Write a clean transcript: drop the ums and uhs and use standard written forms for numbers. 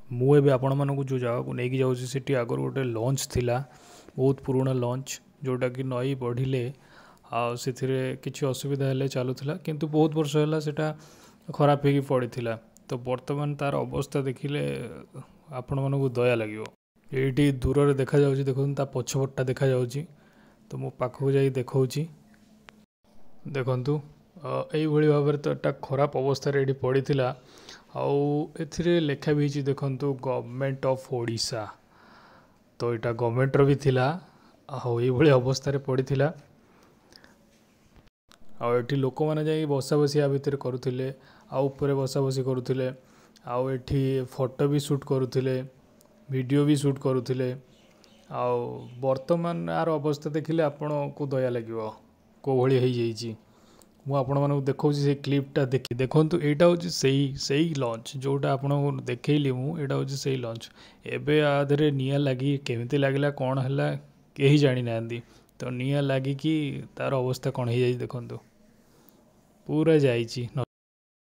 ମୁଁ ଏବେ ଆପଣମାନଙ୍କୁ ଯେଉଁ ଜାଗାକୁ ନେଇକି ଯାଉଛି ସେଠି ଆଗରୁ ଗୋଟେ ଲଞ୍ଚ ଥିଲା, ବହୁତ ପୁରୁଣା ଲଞ୍ଚ, ଯେଉଁଟାକି ନଈ ବଢ଼ିଲେ ଆଉ ସେଥିରେ କିଛି ଅସୁବିଧା ହେଲେ ଚାଲୁଥିଲା, କିନ୍ତୁ ବହୁତ ବର୍ଷ ହେଲା ସେଇଟା ଖରାପ ହେଇକି ପଡ଼ିଥିଲା। ତ ବର୍ତ୍ତମାନ ତାର ଅବସ୍ଥା ଦେଖିଲେ ଆପଣମାନଙ୍କୁ ଦୟା ଲାଗିବ। ଏଇଠି ଦୂରରେ ଦେଖାଯାଉଛି, ଦେଖନ୍ତୁ ତା ପଛପଟଟା ଦେଖାଯାଉଛି। ତ ମୁଁ ପାଖକୁ ଯାଇ ଦେଖାଉଛି, ଦେଖନ୍ତୁ ଏଇଭଳି ଭାବରେ ତ ଏଟା ଖରାପ ଅବସ୍ଥାରେ ଏଠି ପଡ଼ିଥିଲା। ଆଉ ଏଥିରେ ଲେଖା ବି ହେଇଛି, ଦେଖନ୍ତୁ ଗଭର୍ଣ୍ଣମେଣ୍ଟ ଅଫ୍ ଓଡ଼ିଶା। ତ ଏଇଟା ଗଭର୍ଣ୍ଣମେଣ୍ଟର ବି ଥିଲା, ଆଉ ଏଇଭଳି ଅବସ୍ଥାରେ ପଡ଼ିଥିଲା। ଆଉ ଏଠି ଲୋକମାନେ ଯାଇକି ବସା ବସି ଆ ଭିତରେ କରୁଥିଲେ, ଆଉ ଉପରେ ବସା ବସି କରୁଥିଲେ, ଆଉ ଏଠି ଫଟୋ ବି ସୁଟ୍ କରୁଥିଲେ, ଭିଡ଼ିଓ ବି ସୁଟ୍ କରୁଥିଲେ। ଆଉ ବର୍ତ୍ତମାନ ଆର ଅବସ୍ଥା ଦେଖିଲେ ଆପଣଙ୍କୁ ଦୟା ଲାଗିବ କେଉଁ ଭଳି ହେଇଯାଇଛି। ମୁଁ ଆପଣମାନଙ୍କୁ ଦେଖାଉଛି ସେଇ କ୍ଲିପ୍ଟା ଦେଖନ୍ତୁ। ଏଇଟା ହେଉଛି ସେଇ ଲଞ୍ଚ ଯେଉଁଟା ଆପଣଙ୍କୁ ଦେଖେଇଲି ମୁଁ, ଏଇଟା ହେଉଛି ସେଇ ଲଞ୍ଚ। ଏବେ ଆ ଦେହରେ ନିଆଁ ଲାଗି କେମିତି ଲାଗିଲା, କ'ଣ ହେଲା କେହି ଜାଣିନାହାନ୍ତି। ତ ନିଆଁ ଲାଗିକି ତାର ଅବସ୍ଥା କ'ଣ ହେଇଯାଇଛି ଦେଖନ୍ତୁ, ପୁରା ଯାଇଛି।